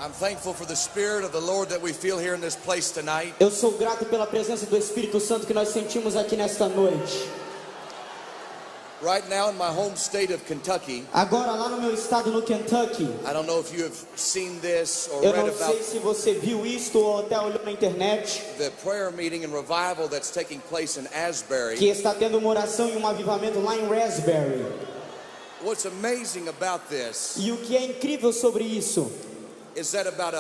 I'm thankful for the Spirit of the Lord that we feel here in this place tonight. Eu sou grato pela presença do Espírito Santo que nós sentimos aqui nesta noite. Right now in my home state of Kentucky, Agora lá no meu estado, no Kentucky, I don't know if you have seen this or eu read não about sei se você viu isto ou até olhou na internet, the prayer meeting and revival that's taking place in Asbury. que está tendo uma oração e um avivamento lá em Raspberry. What's amazing about this E o que é incrível sobre isso, is that about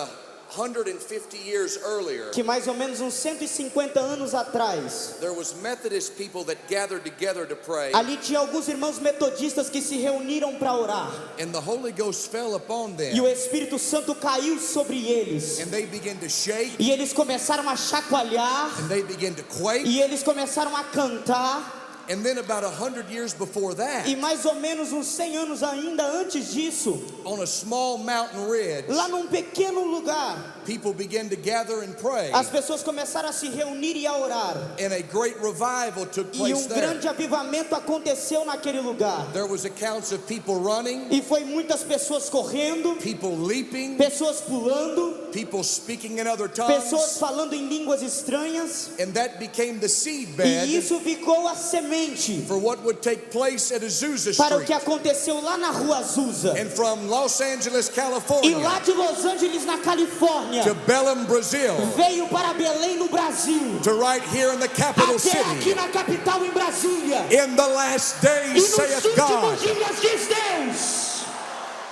150 years earlier, que mais ou menos uns 150 anos atrás, there was Methodist people that gathered together to pray, ali tinha alguns irmãos metodistas que se reuniram para orar. and the Holy Ghost fell upon them, E o Espírito Santo caiu sobre eles. and they began to shake, E eles começaram a chacoalhar. and they began to quake, E eles começaram a cantar. and then about 100 years before that, E mais ou menos uns 100 anos ainda antes disso, on a small mountain ridge, lá num pequeno lugar, people began to gather and pray, as pessoas começaram a se reunir e a orar. and a great revival took E place there. grande avivamento aconteceu naquele lugar. There was accounts of people running, E foi muitas pessoas correndo, people leaping, pessoas pulando, people speaking in other pessoas tongues, falando em línguas estranhas. and that became the E seedbed isso ficou a semente for what would take place at Azusa para o que Street. aconteceu lá na rua Azusa. And from Los Angeles, E California, lá de Los Angeles, na Califórnia, to Belém, Brazil, veio para Belém, no Brasil, to right here in the capital até aqui city. na capital, em Brasília. In the last E days, nos saith últimos God. dias, diz Deus.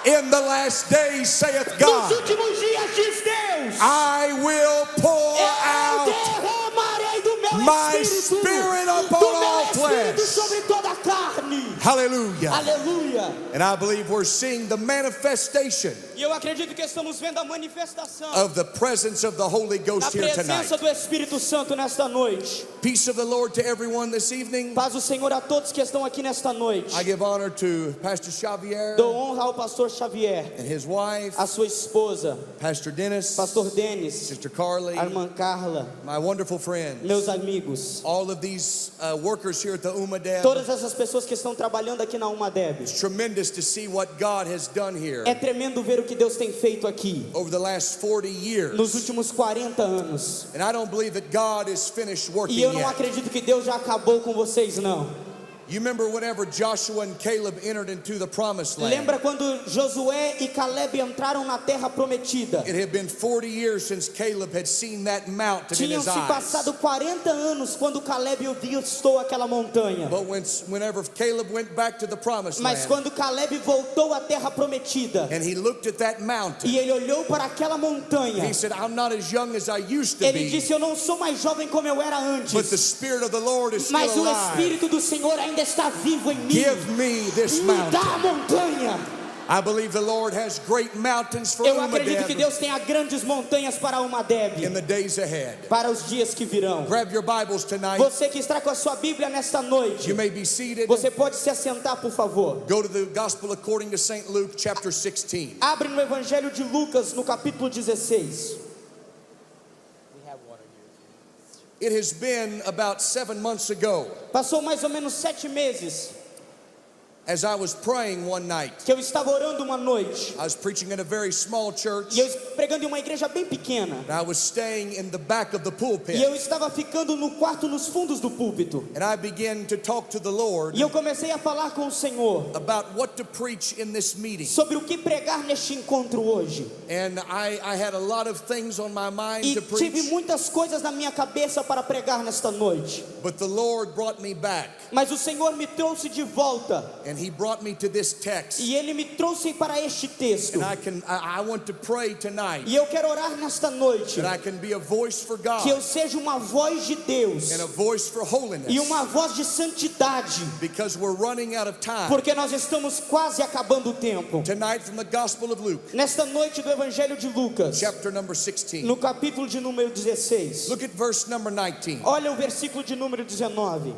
In the last days, saith Nos God, últimos dias, diz Deus. I will pour Eu out derramarei do meu my espírito, spirit do upon meu all espírito flesh. sobre toda a carne. Hallelujah. Aleluia. And I believe we're seeing the manifestation E eu acredito que estamos vendo a manifestação of the presence of the Holy da Ghost here tonight. presença do Espírito Santo nesta noite. Peace of the Lord to everyone this evening. Paz do Senhor a todos que estão aqui nesta noite. I give honor to Pastor Xavier Dou honra ao pastor Xavier, and his wife, a sua esposa, Pastor Dennis, pastor Denis, Sister Carly, a irmã Carla, my wonderful friends, meus amigos, all of these workers here at the UMADEB. todas essas pessoas que estão trabalhando aqui na UMADEB. It's tremendous to see what God has done here É tremendo ver o que Deus tem feito aqui over the last 40 years. nos últimos 40 anos. And I don't believe that God is finished working E eu não yet. acredito que Deus já acabou com vocês, não. You remember whenever Joshua and Caleb entered into the promised land? Lembra quando Josué e Caleb entraram na terra prometida? It had been 40 years since Caleb had seen that mountain in Tinham his se eyes. passado 40 anos quando Caleb avistou aquela montanha. But whenever Caleb went back to the promised Mas land, quando Caleb voltou à terra prometida and he looked at that mountain, e ele olhou para aquela montanha, he said, I'm not as young as I used to ele be, disse: eu não sou mais jovem como eu era but the antes, Spirit of the Lord is mas still o alive. Espírito do Senhor ainda está vivo em mim. Give me this Me mountain. dá a montanha. I believe the Lord has great mountains for Eu acredito que UMADEB Deus tenha grandes montanhas para a in UMADEB, the days ahead. para os dias que virão. Grab your Bibles tonight. Você que está com a sua Bíblia nesta noite, You may be seated. você pode se assentar, por favor. Go to the Gospel according to St. Luke chapter 16. Abre no Evangelho de Lucas, no capítulo 16. It has been about 7 months ago, Passou mais ou menos 7 meses as I was praying one night. que eu estava orando uma noite. I was preaching at a very small church, E eu pregando em uma igreja bem pequena. and I was staying in the back of the E pulpit. eu estava ficando no quarto, nos fundos do púlpito. And I began to talk to the Lord E eu comecei a falar com o Senhor about what to preach in this meeting. sobre o que pregar neste encontro hoje. And I had a lot of things on my mind E to tive preach, muitas coisas na minha cabeça para pregar nesta noite. but the Lord brought me back, Mas o Senhor me trouxe de volta. and He brought me to this text. E Ele me trouxe para este texto. And I want to pray tonight E eu quero orar nesta noite, that I can be a voice for God que eu seja uma voz de Deus and a voice for holiness, e uma voz de santidade, because we're running out of time. porque nós estamos quase acabando o tempo. Tonight from the Gospel of Luke, Nesta noite do Evangelho de Lucas, chapter number 16. no capítulo de número 16, Look at verse number 19. olha o versículo de número 19.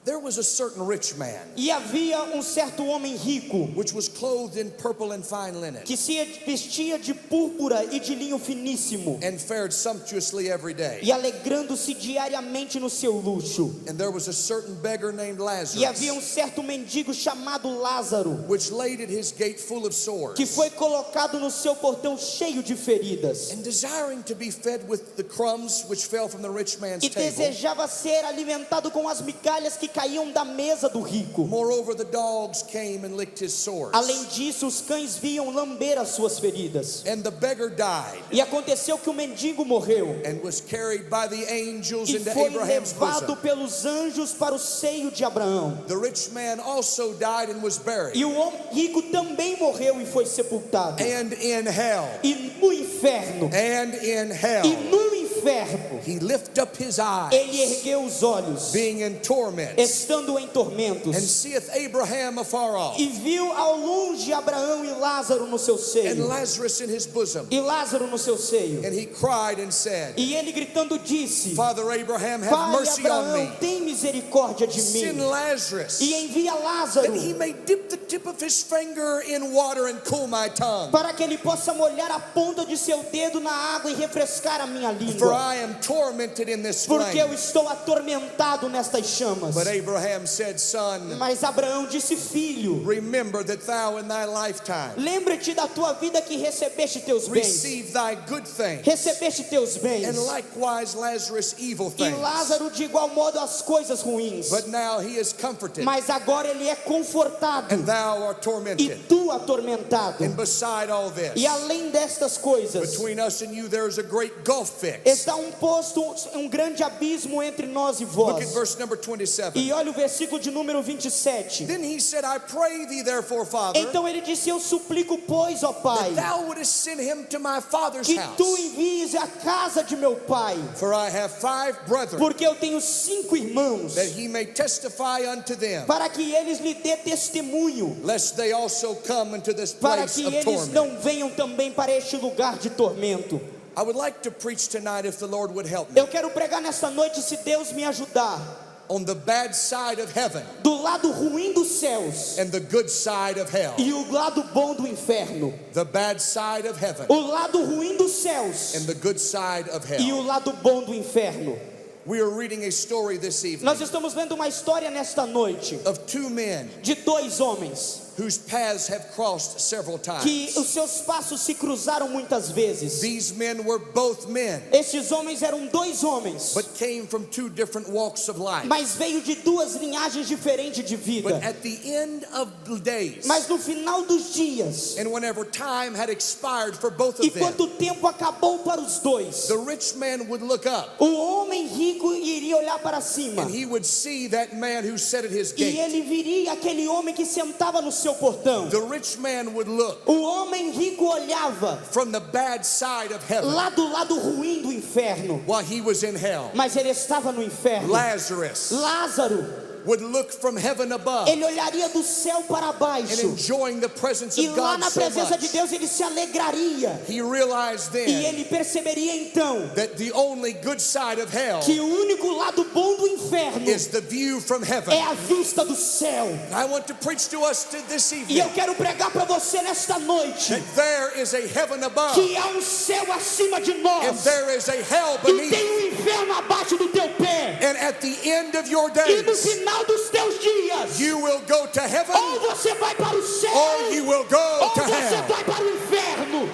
There was a certain rich man, E havia certo homem rico, which was clothed in purple and fine linen, que se vestia de púrpura e de linho finíssimo, and fared sumptuously every day. e alegrando-se diariamente no seu luxo. And there was a certain beggar named E havia Lazarus, certo mendigo chamado Lázaro, which laid at his gate full of sores, que foi colocado no seu portão cheio de feridas, and desiring to be fed with the crumbs which fell from the rich man's e table. desejava ser alimentado com as migalhas que caíam da mesa do rico. Moreover, the dogs came and licked his sores. Além disso, os cães vinham lamber as suas feridas. And the beggar died E aconteceu que o mendigo morreu and was carried by the angels e into foi Abraham's levado bosom. pelos anjos para o seio de Abraão. The rich man also died and was buried. E o homem rico também morreu e foi sepultado. And in hell, E no inferno, and in hell, e no inferno, he lifted up his eyes, ele ergueu os olhos, being in torment, estando em and tormentos, seeth Abraham afar off, e viu ao longe Abraão e Lázaro no seu and seio, Lazarus in his bosom. e Lázaro no seu seio. And he cried and said, E ele gritando disse: Father Abraham, have Pai mercy on Abraão, me. tem misericórdia de Send mim, Lazarus, e envia Lázaro, that he may dip the tip of his finger in water and cool my tongue. para que ele possa molhar a ponta de seu dedo na água e refrescar a minha For língua, I am tormented in this porque eu flame. estou atormentado nestas chamas. But Abraham said, Son, Mas Abraão disse: Filho, remember that thou in thy lifetime lembra-te da tua vida que recebeste teus bens, receive thy good things, recebeste teus bens, and likewise Lazarus evil e things. Lázaro de igual modo as coisas ruins. But now he is comforted, Mas agora ele é confortado, and thou art e tormented. tu atormentado. And beside all this, E além destas coisas, between us and you there is a great gulf fixed. está posto grande abismo entre nós e Look at vós. verse number 27. E olha o versículo de número 27. Then he said, I pray thee therefore, Father, Então ele disse: Eu suplico, pois, ó Pai, that thou wouldest send him to my father's que tu house. envies a casa de meu pai, For I have 5 brethren, porque eu tenho 5 irmãos, that he may testify unto them, para que eles lhe dê testemunho, lest they also come into this para place que of eles torment. não venham também para este lugar de tormento. I would like to preach tonight, if the Lord would help me, Eu quero pregar nesta noite, se Deus me ajudar, on the bad side of heaven do lado ruim dos céus and the good side of hell. e o lado bom do inferno. The bad side of heaven O lado ruim dos céus and the good side of e hell. o lado bom do inferno. We are reading a story this evening Nós estamos lendo uma história nesta noite of 2 men de 2 homens whose paths have crossed several que times. os seus passos se cruzaram muitas vezes. These men were both men, Estes homens eram 2 homens, but came from 2 different walks of life. mas veio de 2 linhagens diferentes de But vida. at the end of the days, Mas no final dos dias, and whenever time had expired for both e of them, quando o tempo acabou para os 2, the rich man would look up o homem rico iria olhar para cima, and he would see that man who sat at his e gate. ele viria aquele homem que sentava no seu portão. The rich man would look O homem rico olhava from the bad side of heaven lá do lado ruim do inferno, while he was in hell. mas ele estava no inferno. Lazarus Lázaro, would look from heaven above ele olharia do céu para and baixo, enjoying the presence e of lá God na so presença de much. Deus ele se alegraria, He realized e then ele perceberia então that the only good side of hell que o único lado bom do inferno is the view from heaven. é a vista do céu. I want to preach to us this E evening eu quero pregar para você nesta noite that there is a heaven above que há céu acima de and nós there is a hell e beneath. tem inferno abaixo do teu pé. And at the end of your E no days, final dos teus dias, you will go to heaven ou você vai para o céu, or you will go ou to você hell. vai para o inferno.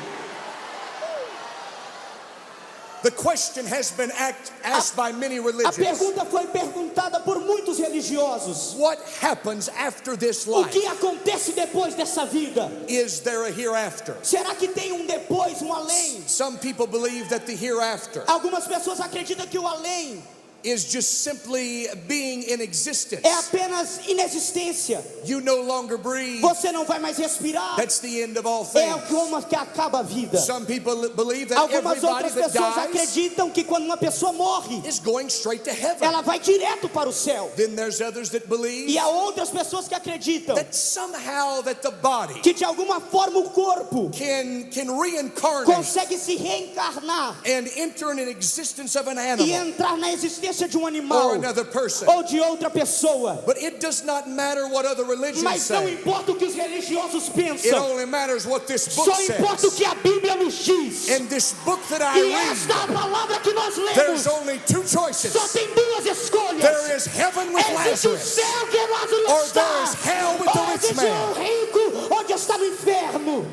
The question has been asked by many A religions. pergunta foi perguntada por muitos religiosos: What happens after this o life? que acontece depois dessa vida? Is there a hereafter? Será que tem depois, além? Some people believe that the hereafter Algumas pessoas acreditam que o além is just simply being in existence. é apenas inexistência. You no longer breathe. Você não vai mais respirar. That's the end of all É things. como que acaba a vida. Some people believe that Algumas everybody outras that pessoas dies acreditam que quando uma pessoa morre, is going straight to heaven. ela vai direto para o céu. Then there's others that believe E há outras pessoas que acreditam that somehow that the body que de alguma forma o corpo can reincarnate consegue se reencarnar and enter in an existence of an e animal. entrar na existência descendência de um or animal another person. ou de outra pessoa. But it does not matter what other religions Mas não say. importa o que os religiosos It pensam, only matters what this book só importa o says. que a Bíblia nos diz. In this book that I E esta read, palavra que nós there's lemos, only two choices. só tem duas escolhas. There is heaven with Existe o Lazarus, céu que Lázaro or está, there is hell with the ou rich existe man. o rico onde está o inferno.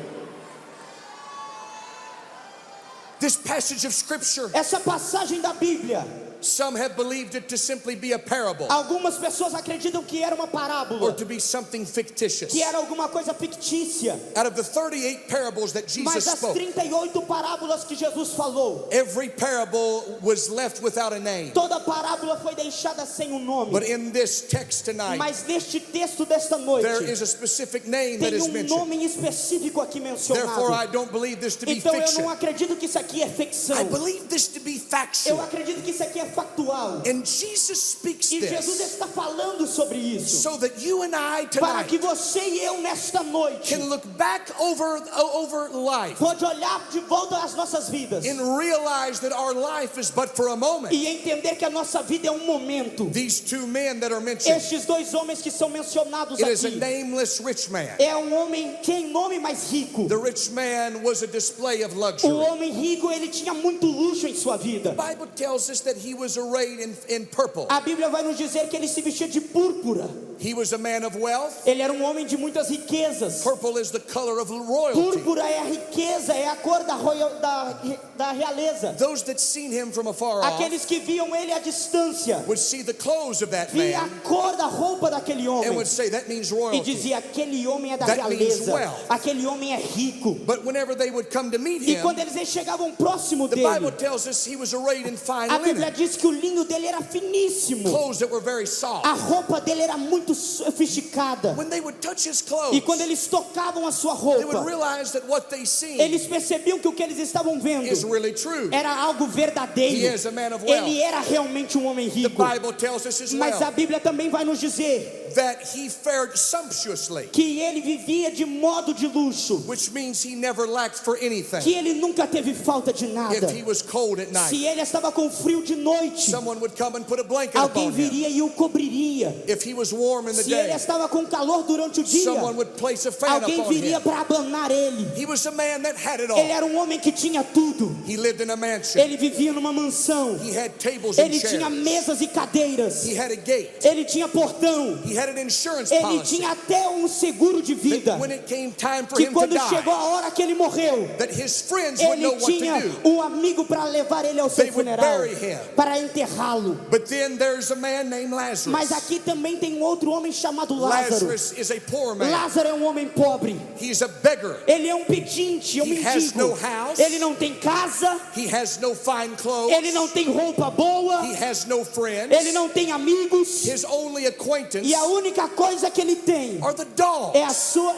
This passage of scripture, Essa passagem da Bíblia, some have believed it to simply be a parable algumas pessoas acreditam que era uma or parábola, to be something fictitious. que era alguma coisa fictícia. Out of the 38 parables that Jesus Mas as spoke, 38 parábolas que Jesus falou, every parable was left without a name. toda parábola foi deixada sem um nome. But in this text tonight, Mas neste texto desta noite, there is a specific name that tem is nome mentioned. específico aqui Therefore, I mencionado. don't believe this to be Então eu fiction. não acredito que isso aqui é ficção. I believe this to be Eu factual. acredito que isso aqui é factual. And Jesus speaks E Jesus this está falando sobre isso, so that you and I para que tonight você e eu nesta noite can look back over life pode olhar de volta às nossas vidas and realize that our life is but for a moment. e entender que a nossa vida é um momento. These two men that are mentioned, Estes dois homens que são mencionados it is a aqui, nameless rich man. é um homem sem nome, mas rico. The rich man was a display of O luxury. homem rico, ele tinha muito luxo em sua vida. The Bible tells us that he was arrayed in purple. A Bíblia vai nos dizer que ele se vestia de púrpura. He was a man of wealth. Ele era um homem de muitas riquezas. Purple is the color of royalty. Púrpura é a riqueza, é a cor da realeza. Those that seen him from afar off Aqueles que viam ele à distância, would see the clothes of that via a man cor da roupa daquele and homem would say that means e royalty. dizia: aquele homem é da That means realeza, wealth. aquele homem é rico. But whenever they would come to meet E him, quando eles chegavam próximo the Bible dele, tells us he was arrayed in fine a Bíblia linen, diz que o linho dele era finíssimo, clothes that were very soft. a roupa dele era muito sofisticada. When they would touch his E clothes, quando eles tocavam a sua they would roupa, realize that what they see eles percebiam que o que eles estavam vendo is really true. era algo He verdadeiro. is a man of wealth. Ele era realmente um homem The rico. Bible tells us as Mas a well Bíblia também vai nos dizer that he fared sumptuously, que ele vivia de modo de luxo, which means he never lacked for que anything. ele nunca teve falta de nada. If he was cold at night, Se ele estava com frio de noite, someone would come and put a blanket alguém upon him. viria e o cobriria. If he was warm in the Se ele day, estava com calor durante o dia, someone would place a fan alguém upon viria him. para abanar ele. He was a man that had it Ele all. era um homem que tinha tudo. He lived in a mansion. Ele vivia numa mansão. He had tables and Ele tinha chairs. mesas e cadeiras. He had a gate. Ele tinha portão. He had an insurance Ele policy tinha até um seguro de vida. that when it came time for Que him to quando chegou die, a hora que ele morreu, that his friends would know ele what tinha to do. um amigo para levar ele ao seu They would funeral, bury him. para enterrá-lo. But then there's a man named Mas Lazarus. aqui também tem um outro homem chamado Lázaro. Lazarus is a poor man. Lázaro é um homem pobre. He's a beggar. Ele é um pedinte, um He has mendigo. no house. Ele não tem casa. He has no fine clothes. Ele não tem roupa boa. He has no friends. Ele não tem amigos. His only acquaintance E a única coisa que ele tem are the dogs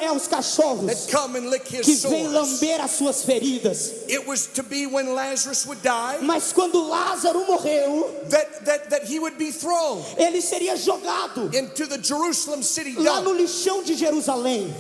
é os cachorros that come and lick que his vêm sores. lamber as suas feridas. It was to be when Lazarus would die Mas quando Lázaro morreu, that he would be thrown ele seria jogado into the Jerusalem city lá no dump. lixão de Jerusalém.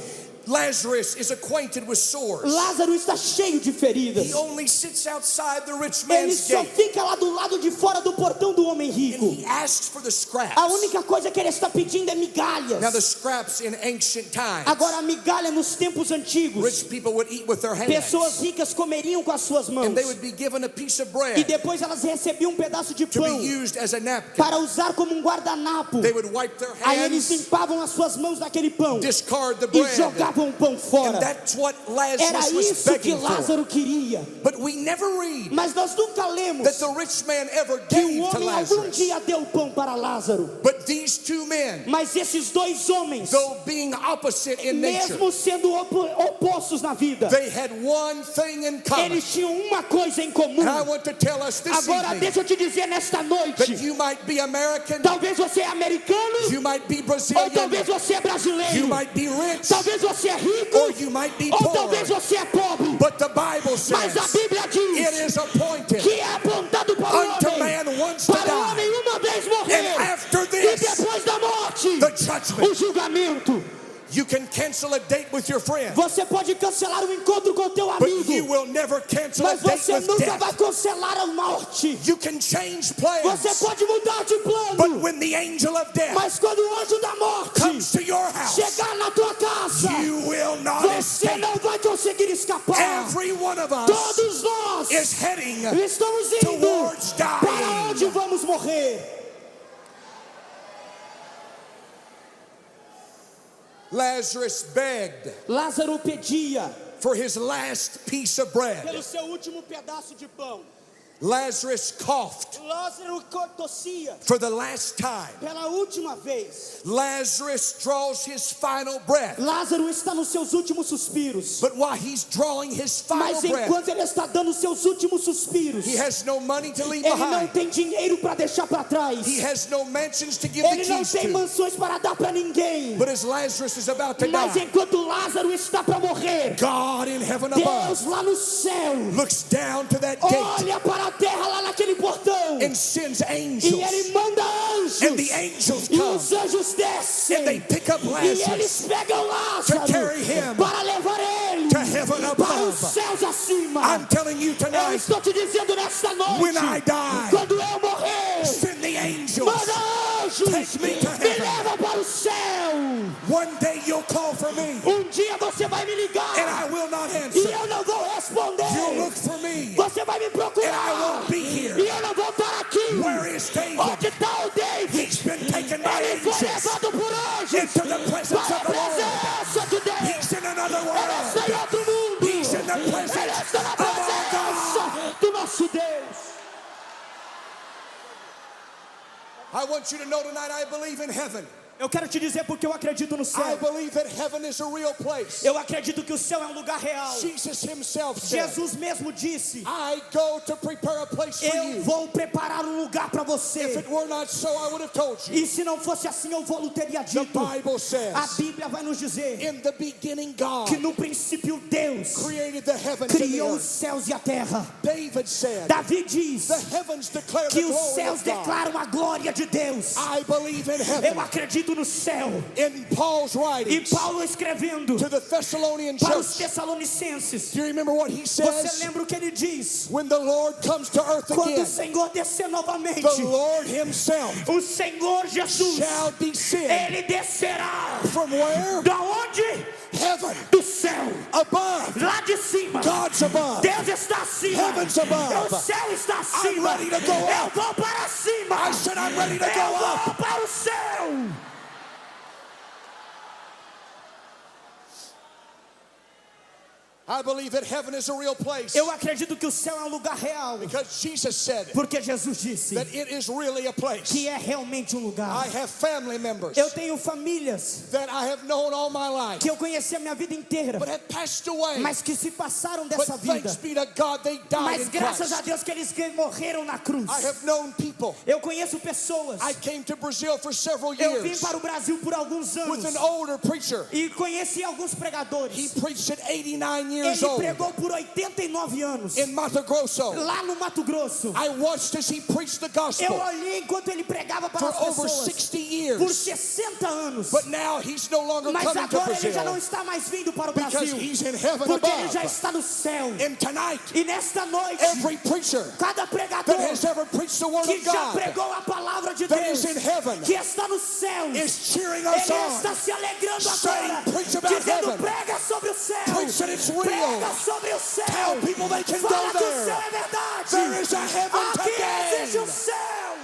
Lazarus is acquainted with sores. Lázaro está cheio de feridas. He only sits outside the rich Ele man's só gate fica lá do lado de fora do portão do homem and rico. he asks for the scraps. A única coisa que ele está pedindo é migalhas. Now the scraps in ancient times, Agora a migalha nos tempos antigos, rich people would eat with their hands, pessoas ricas comeriam com as suas mãos. and they would be given a piece of E bread depois elas recebiam um pedaço de to be pão used as a napkin. para usar como um guardanapo. They would wipe their Aí eles hands, limpavam as suas mãos daquele pão discard the e bread, jogavam o pão fora. and that's what Era Lazarus was isso que begging for. Lázaro queria. But we never read Mas nós nunca lemos that the rich man ever que o gave to homem algum Lazarus. dia deu pão para Lázaro. But these two men, Mas esses dois homens, though being opposite in nature, mesmo sendo opostos na vida, they had one thing in common. eles tinham uma coisa em comum. And I want to tell us this Agora evening deixa eu te dizer nesta that noite, you might be American, talvez você é americano, you might be ou Brazilian, talvez você é you brasileiro, might be rich, talvez você é rico, or you might be ou poor. talvez você é pobre. But the Bible Mas a says Bíblia it diz is appointed que é apontado para o unto homem, man once to para o die, homem uma vez morrer, and after e this, depois da morte, the judgment. o julgamento. You can cancel a date with your friend, Você pode cancelar um encontro com o teu but you amigo, will never cancel a mas date você with nunca vai death. cancelar a morte. You can change Você plans, pode mudar de but plano, when the angel of death mas quando o anjo da morte comes to your house, chegar na tua casa, you will not você escape. não vai conseguir escapar. Every one of us Todos nós is heading estamos indo towards dying. para onde vamos morrer. Lazarus begged Lázaro pedia for his last piece of bread. pelo seu último pedaço de pão. Lazarus coughed Lázaro tossia for the last time. pela última vez. Lazarus draws his final breath. Lázaro está nos seus últimos suspiros. But while he's drawing his final Mas breath, enquanto ele está dando os seus últimos suspiros, he has no money to leave ele não behind. tem dinheiro para deixar para trás. He has no mansions to give the Ele não keys tem to. mansões para dar para ninguém. But as Lazarus is about to Mas die, enquanto Lázaro está para morrer, God in heaven above Deus lá no céu looks down to that gate olha para a terra lá naquele portão and sends e angels. ele manda anjos. And the angels E come os anjos descem and they pick up e Lazarus eles pegam Lázaro to carry him para levar ele to heaven para above. os céus acima. I'm telling you Eu tonight, estou te dizendo nesta noite, when I die, quando eu morrer, send the angels. manda anjos, Take me to me heaven. leva para o céu. One day you'll call for me Dia você vai me ligar and I will not e answer. eu não vou responder. You'll look for me Você vai me and I procurar won't be here. e eu não vou estar aqui. Where is David? Onde está o David? He's been taken by Ele foi angels levado por anjos into the presence para of a the Lord. presença de Deus. He's in another Ele está em world. outro mundo. He's in the Ele presence está na of our God. presença do nosso Deus. I want you to know tonight I believe in heaven. Eu quero te dizer porque eu acredito no I céu. believe that heaven is a real place. Eu acredito que o céu é um lugar real. Jesus himself said, Jesus mesmo disse: I go to prepare a place for eu you. vou preparar um lugar para If você. it were not so, I would have told you. E se não fosse assim, eu vou teria The dito. Bible A says, Bíblia vai nos dizer in the beginning God que no princípio Deus created the heavens and the criou os earth. céus e a terra. David said, Davi diz the heavens declare the que os glory céus of God. declaram a glória de Deus. I believe in Eu heaven. acredito no céu. In Paul's E writings Paulo escrevendo to the Thessalonian para os church, Tessalonicenses, do you remember what he você says? lembra o que ele diz? When the Lord comes to earth Quando o again, Senhor descer novamente, the Lord himself o Senhor Jesus, shall descend ele descerá. from where? Da onde? Heaven. Do céu. Above. Lá de cima. God's above. Deus está acima. Heaven's above. O céu está I'm acima. ready to go Eu up. vou para cima. I said I'm ready to Eu go up. vou para o céu. I believe that heaven is a real place. Eu acredito que o céu é um lugar real. Because Jesus said Porque Jesus disse that it is really a place. que é realmente um lugar. I have family members Eu tenho famílias that I have known all my life, que eu conheci a minha vida inteira, but have passed away. mas que se passaram But dessa vida. thanks be to God, they died Mas in graças a Christ. Deus que eles morreram na cruz. I have known people. Eu conheço pessoas. I came to Brazil for several Eu vim years para o Brasil por alguns with anos an older preacher. e conheci alguns He pregadores. preached at 89 years Ele old pregou por 89 anos in Mato Grosso. lá no Mato Grosso. I watched as he preached the Eu gospel olhei enquanto ele pregava para for as over pessoas 60 por years. 60 anos. But now he's no longer Mas coming to agora ele já não Brazil está mais vindo para o because Brasil, he's in heaven porque ele já above. está no céu. And tonight, E nesta noite, every preacher cada pregador that has ever preached the word que of já God pregou a palavra de that Deus, is in heaven que está no céu, is cheering us ele on, está se alegrando saying, agora, "Preach about dizendo: heaven. prega sobre o céu, Preach that it's real. prega sobre o céu, Tell people they can fala go que o there. céu é verdade, There is a heaven aqui today." existe um céu.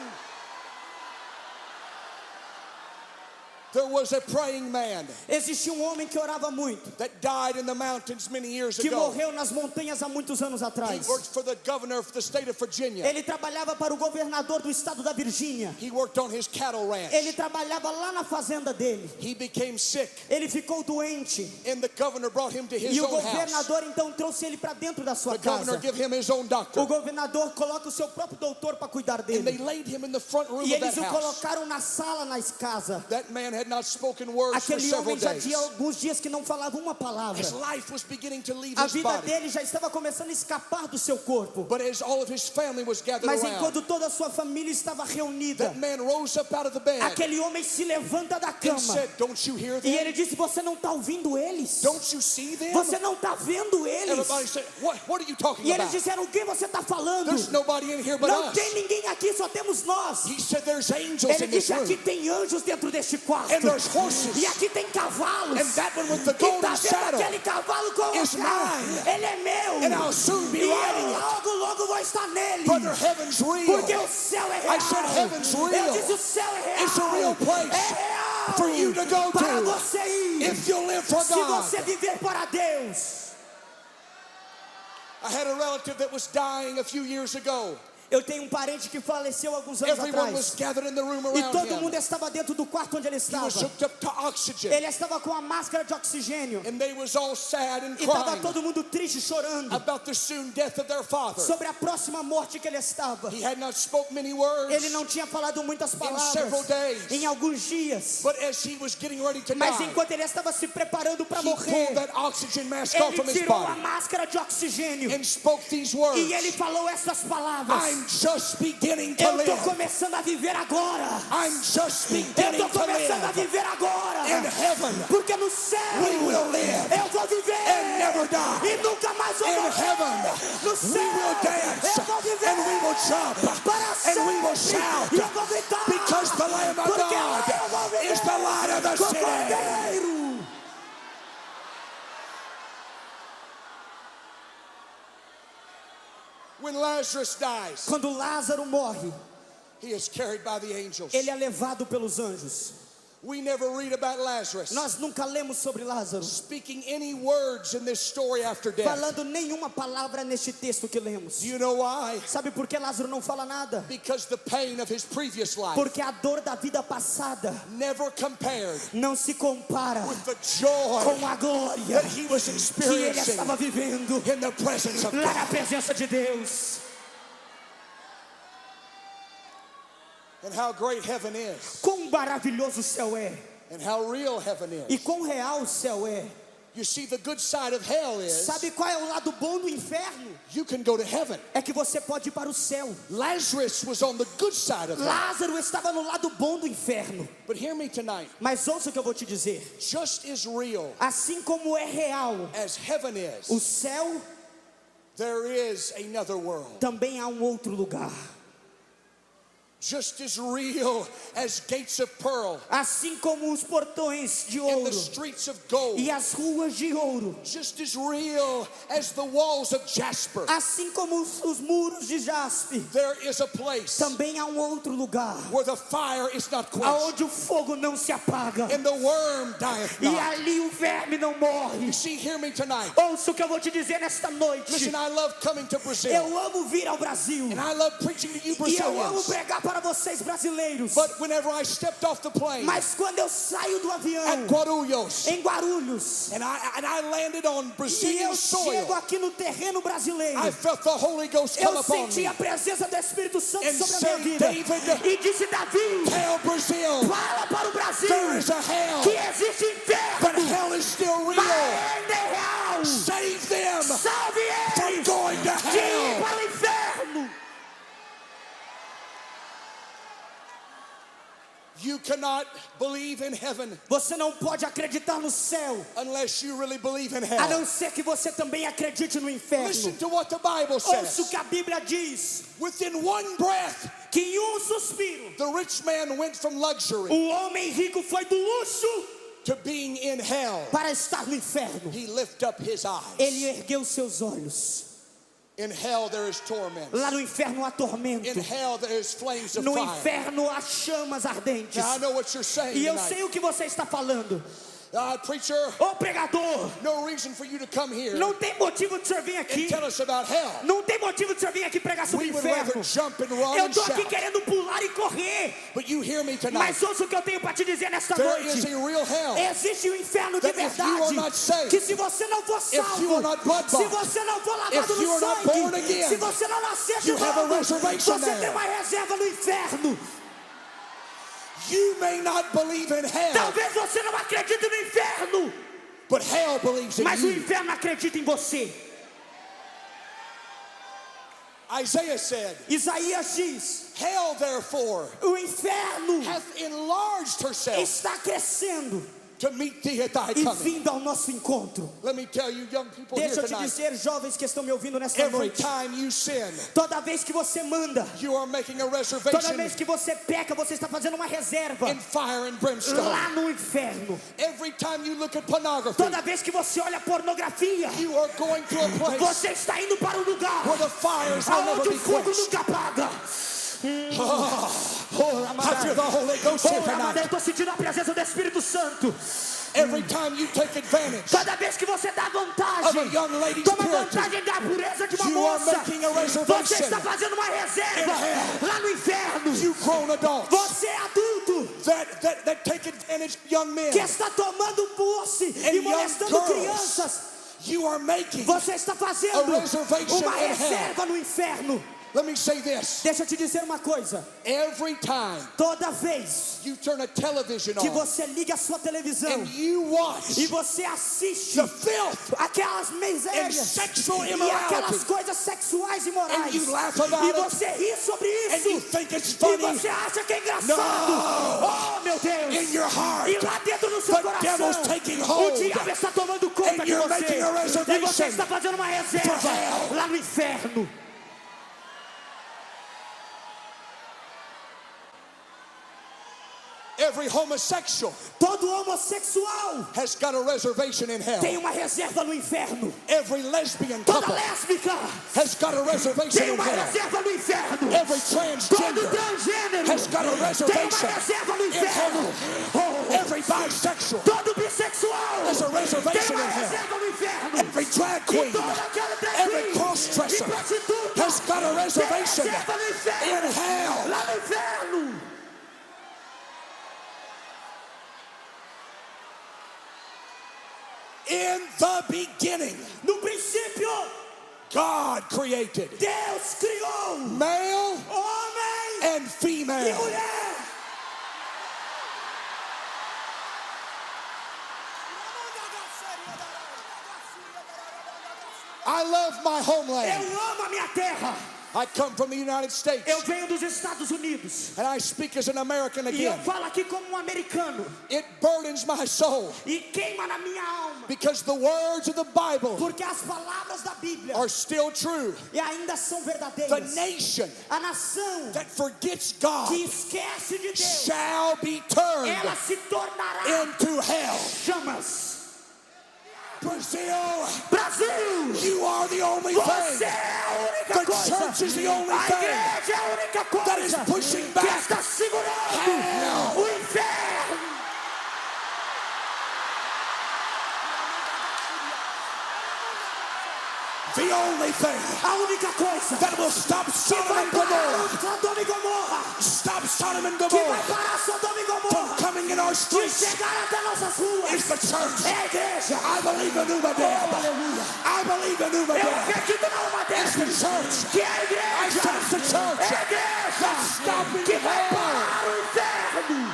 There was a praying man Existia um homem que orava muito, that died in the mountains many years que ago. morreu nas montanhas há muitos anos He atrás. worked for the governor of the state of Virginia. Ele trabalhava para o governador do estado da Virgínia. He worked on his cattle ranch. Ele trabalhava lá na fazenda dele. He became sick, Ele ficou doente. and the governor brought him to his E o own house. governador então trouxe ele para dentro da sua The governor casa. gave him his own doctor, O governador coloca o seu próprio doutor para cuidar and they dele. laid him in the front room E of eles that o house. colocaram na sala, na casa. That man had had not spoken words for Aquele several homem já days. tinha alguns dias que não falava uma palavra. His life was beginning to leave A his vida body. dele já estava começando a escapar do seu corpo. But as all of his family was gathered Mas around, enquanto toda a sua família estava reunida, that man rose up out of the bed aquele homem se levanta da and cama. said, "Don't you hear E them? ele disse: você não está ouvindo eles? Don't you see them?" Você não está vendo eles? Everybody said, "What are you talking E eles about? disseram: o que você está falando? There's nobody in here but Não us." tem ninguém aqui, só temos nós. He said, "There's angels Ele in this disse: room, aqui tem anjos dentro deste quarto. and there's horses, E aqui tem cavalos. and that one with the E golden tá vendo saddle aquele cavalo com is o mine, ele é meu. and I'll soon be E eu riding it." logo, logo vou estar nele. Brother, heaven's real. Porque o céu é real. I said heaven's real. Eu disse: o céu é real. It's a real place É real for you to go para to você ir. if you live for Se God. você viver para Deus. I had a relative that was dying a few years ago. Eu tenho um parente que faleceu alguns anos Everyone was atrás. gathered in the room E around todo him. mundo estava dentro do quarto onde ele He estava. was hooked up to oxygen, Ele estava com a máscara de oxigênio. and they was all sad and E estava crying todo mundo triste, chorando about the soon death of their father. sobre a próxima morte que ele estava. He had not spoke many words, Ele não tinha falado muitas several palavras days. em alguns dias. but as he was getting ready to Mas die, enquanto ele estava se preparando para he morrer, pulled that oxygen mask off ele from his tirou a body máscara de oxigênio and spoke these words. e ele falou essas palavras: I'm just beginning to eu estou live. começando a viver agora. I'm just Eu beginning estou to começando a live. viver agora. In heaven, Porque no céu we will live eu vou viver and never die. e nunca mais vou In morrer. heaven, No we céu will dance eu vou viver and we will jump para and we will sempre. shout E eu vou gritar because the Lamb of porque God eu vou viver is the light of the com o city. Cordeiro. When Lazarus dies, Quando Lázaro morre, he is carried by the angels. ele é levado pelos anjos. We never read about Lazarus Nós nunca lemos sobre Lázaro speaking any words in this story after death. falando nenhuma palavra neste texto que lemos. Do you know why? Sabe por que Lázaro não fala nada? Because the pain of his previous life Porque a dor da vida passada never compared não se compara with the joy com a glória that he was que ele experiencing estava vivendo in the presence of lá na God. presença de Deus. And how great heaven is, Quão maravilhoso o céu é and how real heaven e is. quão real o céu é. You see, the good side of hell is Sabe qual é o lado bom do inferno? you can go to heaven. É que você pode ir para o céu. Lazarus was on the good side of hell. Lázaro estava no lado bom do inferno. But hear me tonight, Mas ouça o que eu vou te dizer. just as real Assim como é real as heaven o is, céu, there is another world. também há um outro lugar. Just as real as gates of pearl Assim como os portões de and ouro the streets of gold, e as ruas de ouro, just as real as the walls of jasper, assim como os muros de jaspe, there is a place também há um outro lugar where the fire is not quenched aonde o fogo não se apaga and the worm dieth e not. ali o verme não morre. You see, hear me tonight. Ouça o que eu vou te dizer nesta noite. Listen, I love coming to Brazil, Eu amo vir ao Brasil and I love preaching to you e eu amo Brazilians. pregar para vocês brasileiros. But whenever I stepped off the plane Mas quando eu saio do at avião Guarulhos em Guarulhos and I landed on e Brazilian eu soil, chego aqui no terreno brasileiro, I felt the Holy Ghost come eu upon senti me a presença do Espírito Santo and sobre a minha say, vida. David, E disse: Davi, tell Brazil fala para o Brasil there is a hell, que existe inferno, but hell is still mas real. ainda é real. Save them Salve from eles going to de ir hell. para o inferno. You cannot believe in heaven Você não pode acreditar no céu unless you really believe in a hell. não ser que você também acredite no inferno. Listen to what the Bible Ouça o says. que a Bíblia diz, Within one breath, que em suspiro the rich man went from luxury o homem rico foi do luxo to being in hell. para estar no inferno. He lifted up his Ele eyes. ergueu seus olhos. In hell there is torment. Lá no inferno há tormento. In hell there is flames of No fire. inferno há chamas ardentes. Now I know what you're saying E eu tonight. sei o que você está falando. Preacher, Ô pregador, no reason for you to come here não tem motivo de o senhor vir and aqui. tell us about hell. Não tem motivo de o senhor vir aqui pregar sobre We o would rather inferno. jump and run Eu and estou aqui shout. querendo pular e correr. But you hear me tonight. Mas ouça o que eu tenho para te dizer nesta There is noite. a real hell. Existe um inferno de That if you are verdade. not saved, Que se você não for if you salvo, are not blood se bought, você não for if lavado you no are not born sangue, again, se você não nascer de you have a novo, reservation você there. tem uma reserva no inferno. You may not believe in hell, Talvez você não acredite no inferno, but hell believes in mas o you. inferno acredita em você. Isaiah said, Isaías diz: hell therefore o inferno hath enlarged herself está crescendo to meet thee at thy e coming. vindo ao nosso encontro. Let me tell you, young people here Deixa eu te tonight, dizer, jovens que estão me ouvindo nesta every noite, time you sin, toda vez que você manda, you are making a toda reservation vez que você peca, você está fazendo uma reserva in fire and brimstone. lá no inferno. Every time you look at pornography, Toda vez que você olha pornografia, you are going to a place você está indo para um lugar where the fires will never aonde be o fogo quenched. nunca apaga. I feel the Holy Ghost here Eu tonight. estou sentindo a presença do Espírito Santo. Every time you take advantage Cada vez que você dá of a vantagem, young lady's toma purity, vantagem da pureza de uma you are moça, making a você reservation está fazendo uma reserva in hell. lá no inferno. You grown adults Você é adulto that take advantage of young men que está tomando posse e young molestando girls. crianças. You are making. Você está fazendo A reservation uma in hell. reserva no inferno. Let me say this. Deixa eu te dizer uma coisa. Every time Toda vez you turn a television que on você liga a sua televisão and you watch e você assiste the filth aquelas and misérias sexual e aquelas immorality coisas sexuais e morais, and you laugh about e it você ri sobre and you isso, think it's e funny, você acha que é engraçado, No. oh meu Deus, in your heart, e lá dentro do seu the coração devil's taking o hold diabo está tomando conta and de you're você, making a e você reservation está fazendo uma reserva for hell. lá no inferno. Every homosexual Todo homossexual has got a reservation in hell. tem uma reserva no inferno. Every lesbian Toda couple lésbica has got a reservation tem in uma hell. reserva no inferno. Every Todo transgender transgênero has got a tem uma reservation reserva no in inferno. hell. Every bisexual Todo bissexual has a tem reservation uma in hell. reserva no inferno. Every drag E queen, toda aquela drag every queen cross-dresser e prostituta has got a tem reservation reserva no inferno. in hell. Lá no inferno. In the beginning, No princípio, God created Deus criou male homem and e female. mulher. I love my homeland. Eu amo a minha terra. I come from the United States, Eu venho dos Estados Unidos. and I speak as an American E eu again. falo aqui como americano. It burdens my soul E queima na minha alma. because the words of the Bible Porque as palavras da Bíblia are still true. e ainda são The verdadeiras. nation A nação that forgets God que esquece de Deus, shall be turned ela se tornará into hell. chamas. Brazil, Brasil, you are the only você thing. é a única The coisa. church is the only A thing igreja é a única that is coisa pushing que back está segurando hell. o inferno. The only thing A única coisa that will stop que Sodom vai and parar Gomorrah, Sodoma e Gomorra, stop Sodom and que vai Gomorrah parar Sodoma e from Gomorra coming in our de streets chegar até nossas ruas is the church. é a igreja. I believe in Umadeb. Aleluia. I believe in Eu Umadeb. acredito numa It's the dessas church. que é a I igreja. said it's the church É a igreja that's stopping que vai hell. parar o inferno.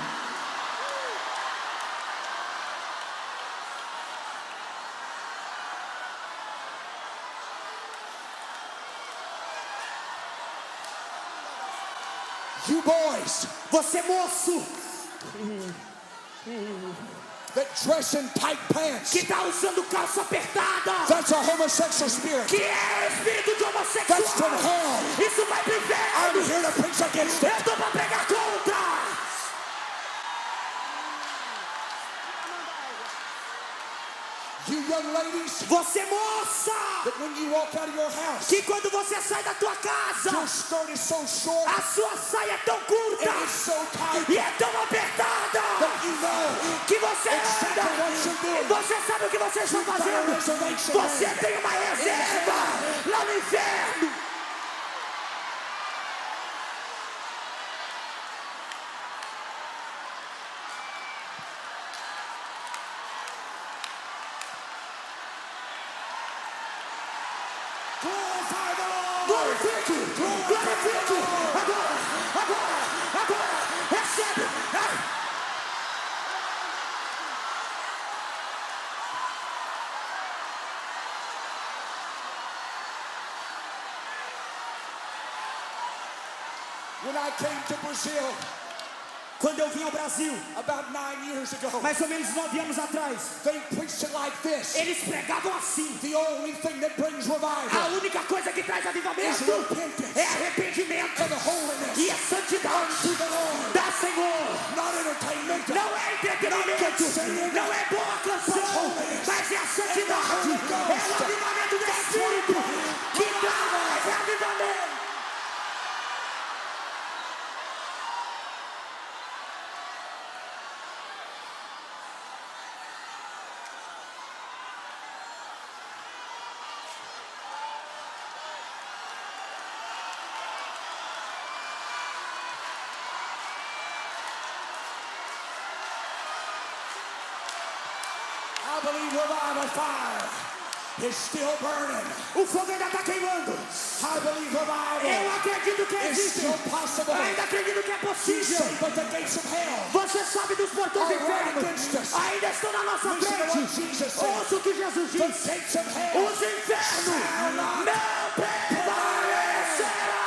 You boys Você moço that dress in tight pants, que está usando calça apertada, that's a homosexual spirit. que é espírito de That's from homossexual, hell. isso vai pro I'm inferno. here to preach against it. Eu tô pra pregar contra. You young ladies, Você moça that when you walk out of your house, que quando você sai da tua casa, your skirt is so short a sua saia é tão curta and it's so tight e é tão apertada that you know que você exactly anda what you're e doing. você sabe o que você está You've got a fazendo. reservation Você there. tem uma reserva lá no inferno. Glorify the Lord. Glorifique, glorifique. Agora, agora, agora. Recebe. When I came to Brazil Quando eu vim ao Brasil, about 9 years ago, mais ou menos 9 anos atrás, they preached it like this. eles pregavam assim: The only thing that brings a revival única coisa que traz is avivamento repentance é arrependimento and holiness e a santidade unto the Lord. da Senhor. Not entertainment. Não é entretenimento, não é boa canção, mas é a santidade, é o avivamento do Espírito que traz avivamento. I believe revival fire is still burning. O fogo ainda está queimando. I believe revival Eu acredito que is existe. still possible. Ainda acredito que é You possível. say, but the gates of hell Você sabe dos portões do are right inferno. against us. Ainda estão na nossa Listen to what frente. Jesus said. Ouça o que Jesus The diz. gates of hell Os infernos shall not não prevalecerão.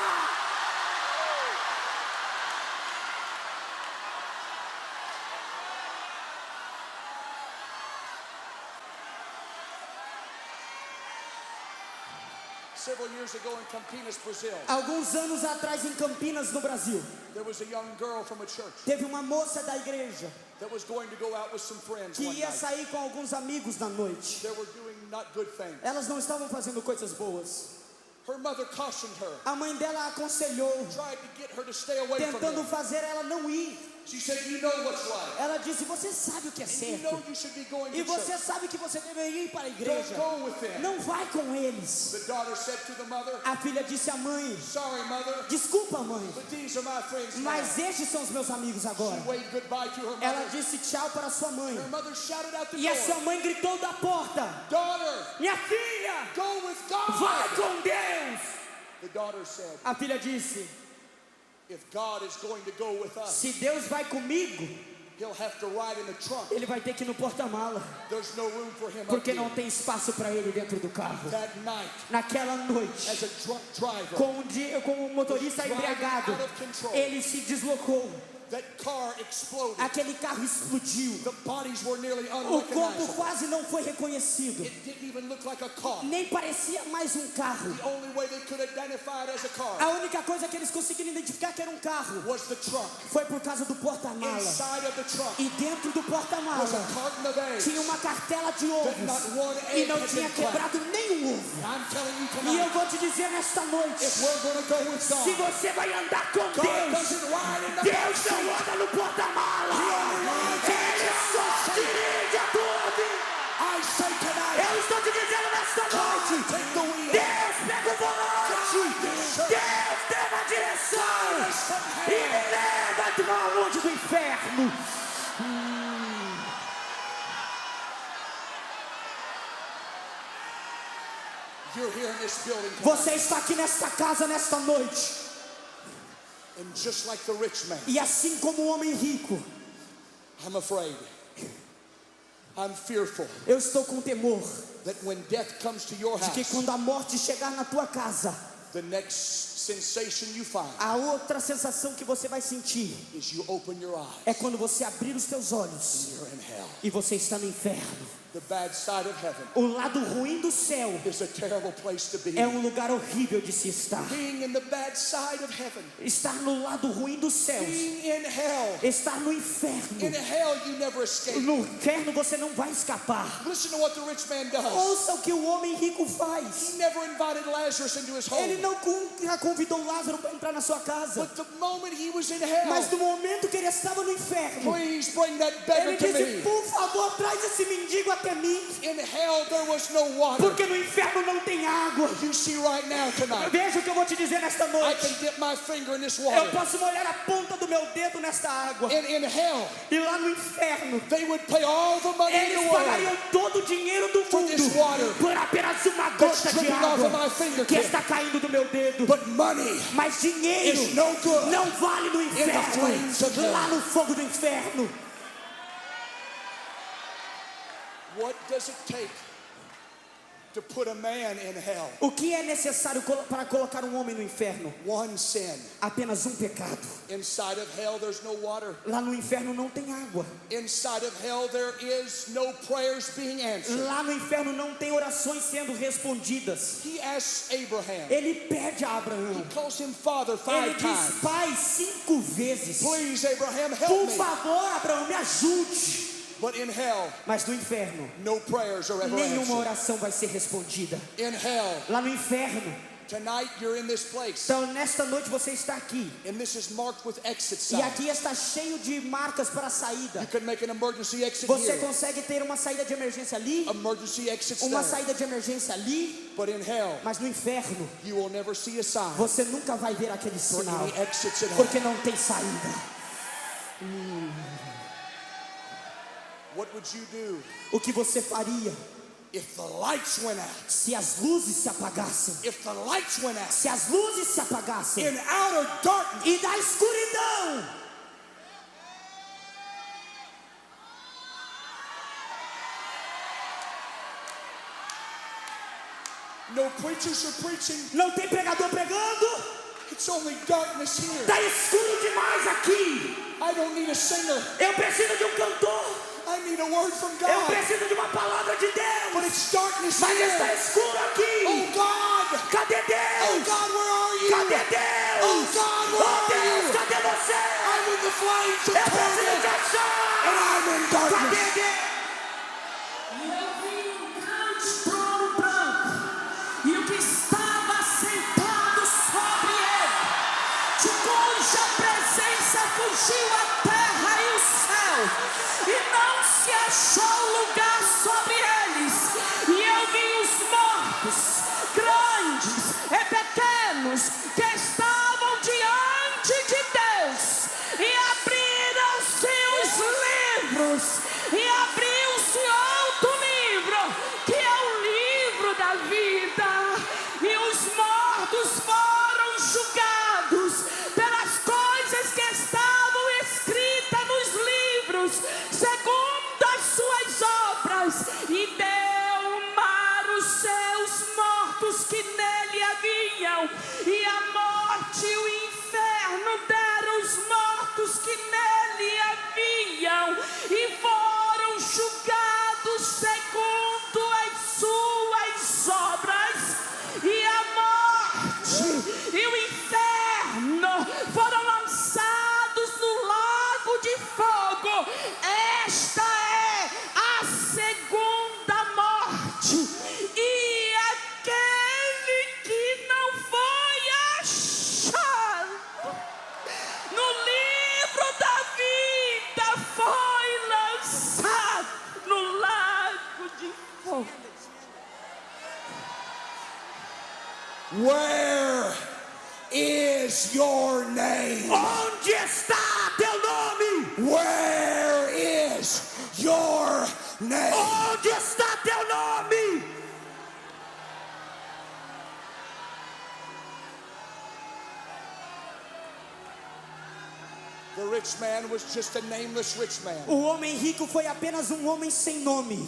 Several years ago in Campinas, Brazil, Alguns anos atrás em Campinas, no Brasil, there was a young girl from a church teve uma moça da igreja that was going to go out with some friends que one ia night. sair com alguns amigos na noite. They were doing not good things. Elas não estavam fazendo coisas boas. Her mother cautioned her, A mãe dela a aconselhou, tried to get her to stay away from tentando them. fazer ela não ir. She said, you know what's right. Ela disse: você sabe o que é And you know certo. you should be going E to você church. sabe que você deveria ir para a Don't igreja. go with them. Não vai com eles. The daughter said to the mother, A filha disse à mãe: sorry mother, desculpa, mãe, but these are my friends now. mas estes são os meus amigos agora. She waved goodbye to her Ela mother. disse tchau para sua mãe. Her mother shouted out the E a sua door, mãe gritou da porta: daughter, minha filha, go with God. vai com Deus. The daughter said, A filha disse: if God is going to go with us, se Deus vai comigo, he'll have to ride in the trunk. ele vai ter que ir no porta-mala, There's no room for him up porque here. não tem espaço para ele dentro do carro. That night, Naquela noite, as a drunk driver, com o motorista embriagado, ele se deslocou. that car exploded. Aquele carro explodiu. The bodies were nearly O corpo unrecognizable. quase não foi reconhecido. It didn't even look like a car. Nem parecia mais um carro. The only way they could identify it as a car A única coisa que eles conseguiram identificar que era um carro was the trunk. foi por causa do porta-mala. Inside of the trunk E dentro do was a porta-mala carton of eggs. tinha uma cartela de That not ovos. one E egg não had tinha been cracked. quebrado nenhum ovo. I'm telling you E eu tonight, vou te dizer nesta noite: if we're going to go with se God, você vai andar com God Deus, doesn't ride in the Deus back não seat. anda no porta-mala. Ele só dirige a tua vida. I say tonight, Eu estou te dizendo nesta God, noite: take the wheel. Deus pega o volante, Deus leva a direção e me leva para longe do inferno. You're here in this building tonight. Você está aqui nesta casa nesta noite, And just like the rich man, e assim como o homem rico, I'm afraid. I'm fearful eu estou com temor that when death comes to your de que house, quando a morte chegar na tua casa, the next sensation you find a outra sensação que você vai sentir is you open your eyes é quando você abrir os teus olhos and you're in hell. e você está no inferno. The bad side of heaven O lado ruim do céu is a terrible place to be. é um lugar horrível de se estar. Being in the bad side of heaven, Estar no lado ruim dos céus, being in hell. estar no inferno. In hell you never escape. No inferno você não vai escapar. Listen to what the rich man does. Ouça o que o homem rico faz. He never invited Lazarus into his Ele home. não convidou Lázaro para entrar na sua casa, But the moment he was in hell, mas no momento que ele estava no inferno, please bring that ele beggar to disse: me. por favor, traz esse mendigo até mim, In hell there was no water. porque no inferno não tem água. You see right now tonight, Veja o que eu vou te dizer nesta I noite. can dip my finger in this Eu water. posso molhar a ponta do meu dedo nesta água. In hell, E lá no inferno, they would pay all the money in eles the world pagariam todo o dinheiro do for this mundo water por apenas uma that's gota de dripping off of água my que fingertip. está caindo do meu dedo. But money Mas dinheiro is no good não vale no flames of inferno, hell. lá no fogo do inferno. What does it take to put a man in hell? O que é necessário para colocar um homem no inferno? One sin. Apenas um pecado. Inside of hell there's no water. Lá no inferno não tem água. Inside of hell there is no prayers being answered. Lá no inferno não tem orações sendo respondidas. He asks Abraham. Ele pede a Abraão. He calls him father Ele 5 diz times. pai 5 vezes. Please, Abraham, help Por me. favor, Abraão, me ajude. But in hell, Mas no inferno, no prayers are ever nenhuma answered. oração vai ser respondida. In hell, Lá no inferno. tonight you're in this place. Então, nesta noite você está aqui. And this is marked with exit E signs. aqui está cheio de marcas para a saída. You can make an emergency exit Você here. consegue ter uma saída de emergência ali, Emergency exits uma there. saída de emergência ali, But in hell, mas no inferno you will never see a sign você nunca vai ver aquele for sinal, any exits in hell. porque não tem saída. What would you do O que você faria if the lights went out? se as luzes se apagassem? If the lights went out Se as luzes se apagassem in outer darkness, e da escuridão, no preachers are preaching, não tem pregador pregando, it's only darkness here. tá escuro demais aqui. I don't need a singer. Eu preciso de um cantor, I need a word from eu God. preciso de uma palavra de But Deus, it's darkness mas está here. escuro Oh aqui. God! Cadê Oh Deus? God, where are you? Cadê Deus? Oh God, where Oh are Deus, you? cadê você? I'm in the flames of Eu preciso torment, te achar. and I'm in Cadê darkness. Deus? E eu vi um grande trono branco, e o que estava sentado sobre ele, de cuja presença fugiu a terra e o céu, e não se achou lugar sobre eles. E eu vi os mortos, grandes e pequenos, que estavam diante de Deus, e abriram-se os livros, e abriu-se outro livro, que é o livro da vida, e os mortos foram julgados pelas coisas que estavam escritas nos livros, segundo as suas obras, e deu mar os seus mortos que nele haviam, e a morte e o inferno deram os mortos que nele haviam, e foram julgados segundo as suas obras, e a morte e o inferno foram lançados no lago de fogo. Esta é a segunda morte, e aquele que não foi achado no livro da vida foi lançado no lago de fogo. Where is your name? Onde está teu nome? Where is your name? Onde está teu nome? The rich man was just a nameless rich man. O homem rico foi apenas um homem sem nome,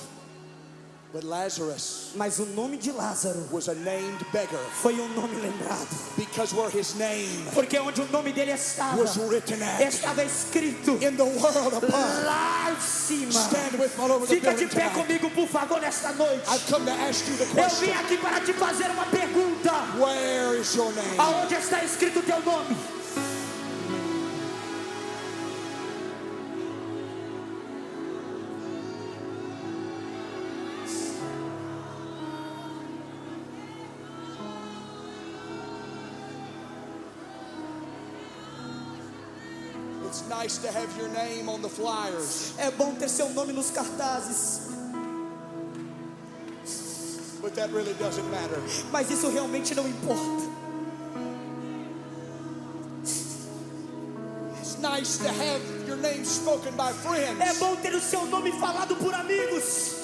But Lazarus mas o nome de Lázaro was a named beggar foi um nome lembrado, because where his name porque onde o nome dele estava, was written at estava escrito in the world above. lá em cima. Stand with me all over the Fica de building pé tonight. comigo, por favor, nesta noite. I've come to ask you the Eu question. vim aqui para te fazer uma pergunta. Where is your name? Aonde está escrito o teu nome? It's nice to have your name on the flyers, É bom ter seu nome nos cartazes, but that really doesn't matter. mas isso realmente não importa. It's nice to have your name spoken by É friends, bom ter o seu nome falado por amigos,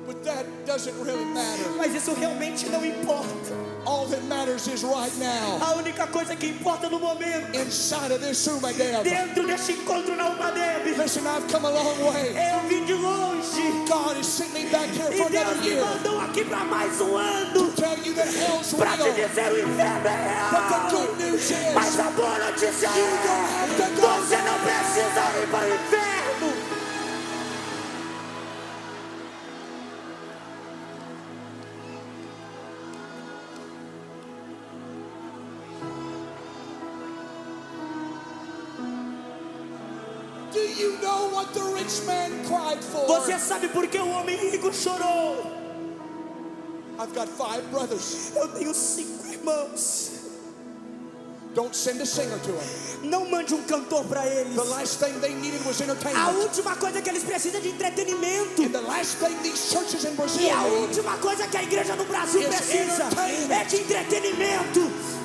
but that doesn't really matter. mas isso realmente não importa. All that matters is right now, A única coisa que importa no momento, inside of this room, Deb. dentro deste encontro na Umadeb, Listen, I've come a long way. eu vim de longe. hoje. God has sent me back here E for Deus another me year mandou aqui para mais um ano. tell you that hell's Para te real. dizer o inferno é But the real. good news Mas is a boa notícia you don't é: have to go você não precisa ir para o inferno. Do you know what the rich man cried for? Você sabe por que o homem rico chorou? I've got 5 brothers. Eu tenho 5 irmãos. Don't send a singer to them. Não mande um cantor para eles. The last thing they needed was A entertainment. última coisa que eles precisam é de entretenimento. And the last thing these churches in Brazil E a need última coisa que a igreja no Brasil It's precisa entertainment. é de entretenimento.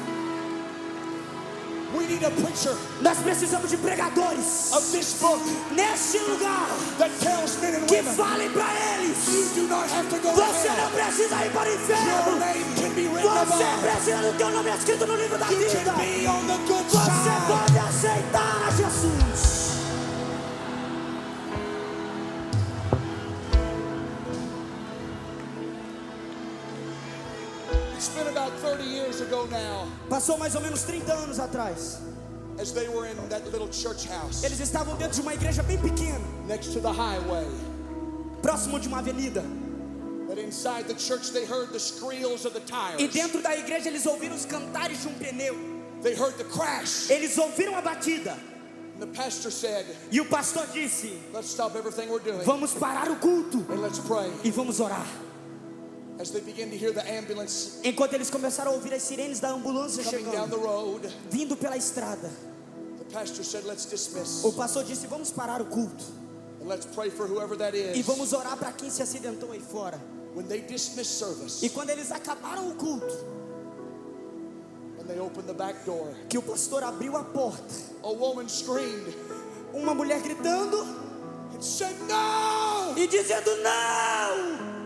We need a preacher Nós precisamos de pregadores of this book neste lugar that tells men and que women falem para eles: you do not have to go to você não hell. precisa ir para o Your inferno. name can be written Você above. precisa do teu nome escrito no livro da You vida. can be on the good Você side. pode aceitar a Jesus. It's been about 30 years ago now, Passou mais ou menos 30 anos atrás. as they were in that little church house Eles estavam dentro de uma igreja bem pequena, next to the highway. próximo de uma avenida. That inside the church they heard the squeals of the E tires. dentro da igreja eles ouviram os cantares de um pneu. They heard the crash. Eles ouviram a batida. And the pastor said, E o pastor disse: let's stop everything we're doing vamos parar o culto and let's pray. e vamos orar. As they began to hear the ambulance Enquanto eles começaram a ouvir as sirenes da ambulância coming down the chegando, road, vindo pela estrada, the pastor said, let's dismiss o pastor disse: vamos parar o culto and let's pray for whoever that e is. vamos orar para quem se acidentou aí fora. When they dismissed service E quando eles acabaram o culto, and they opened the back door, que o pastor abriu a porta, a woman screamed uma mulher gritando and said, no! e dizendo não.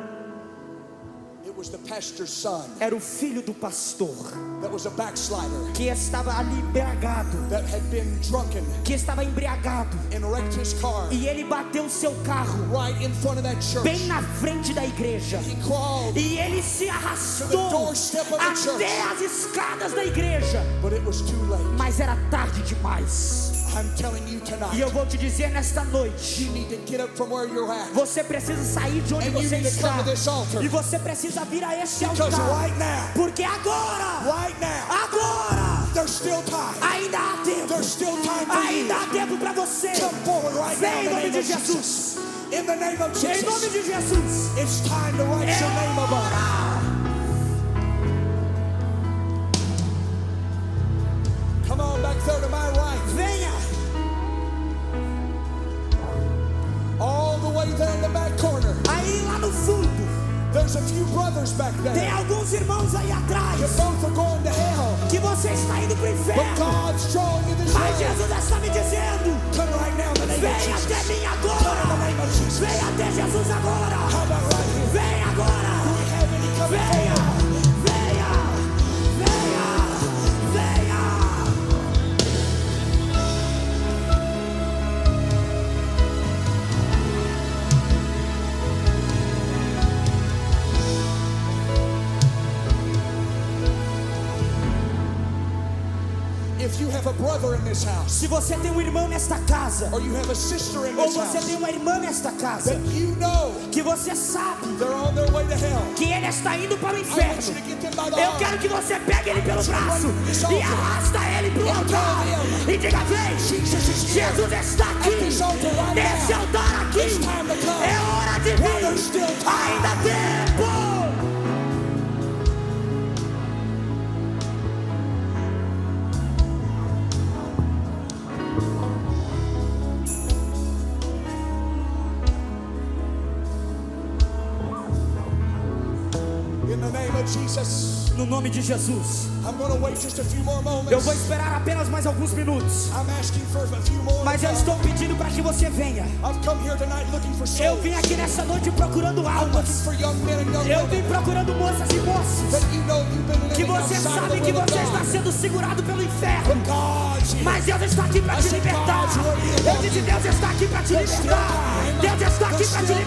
It was the pastor's son Era o filho do pastor that was a backslider, que estava ali embriagado, that had been drunken que estava embriagado, and wrecked his car e ele bateu seu carro right in front of that church. bem na frente da igreja. He crawled, E ele se arrastou até as escadas da igreja. but it was too late. Mas era tarde demais. I'm telling you E tonight, eu vou te dizer nesta noite: you need to get up from where you're at. você precisa sair de onde And you você need to está. come to this altar. E você precisa vir a este Because altar. right now, Porque agora, there's still time. ainda há tempo. There's still time for you. Ainda há tempo para você. Come forward right now Vem in em the nome name de of Jesus. Jesus. In the name of Em nome Jesus. de Jesus. It's time to write your name above. Come on back there to my right. Venha. All the way there in the back corner. Aí lá no fundo, There's a few brothers back tem there. alguns irmãos aí You atrás both are going to hell. que você está indo para o But inferno. God's drawing you this Mas way. Jesus está me dizendo: Come right now in the name of vem Jesus. até mim Come in the agora. name of Jesus. Vem até Jesus agora. How about right here? Vem agora. Do we have any coming Venha, forward? venha, venha, venha. If you have a brother in this house, Se você tem um irmão nesta casa, or you have a sister in ou this você house, tem uma irmã nesta casa, that you know que você sabe they're on their way to hell, que ele está indo para o I want you inferno, to get them by the eu arm. quero que você pegue ele pelo braço e arrasta ele para o altar e diga: vem, Jesus is here. Jesus está aqui, nesse altar aqui, é hora de vir, ainda há tempo. In the name of Jesus, No nome de Jesus, I'm going to wait just a few more eu moments. vou esperar apenas mais alguns minutos, I'm asking for a few more. mas eu estou pedindo para que você venha. I've come here tonight looking for Eu souls. vim aqui nessa noite procurando I'm looking almas. for young men and young Eu women vim procurando moças e moços that you know you've been que living você outside of sabe the que will of você está God. sendo segurado pelo inferno. But God's here. Mas Deus está aqui para te libertar. Eu disse: Deus está aqui para te libertar. Deus está aqui para te libertar.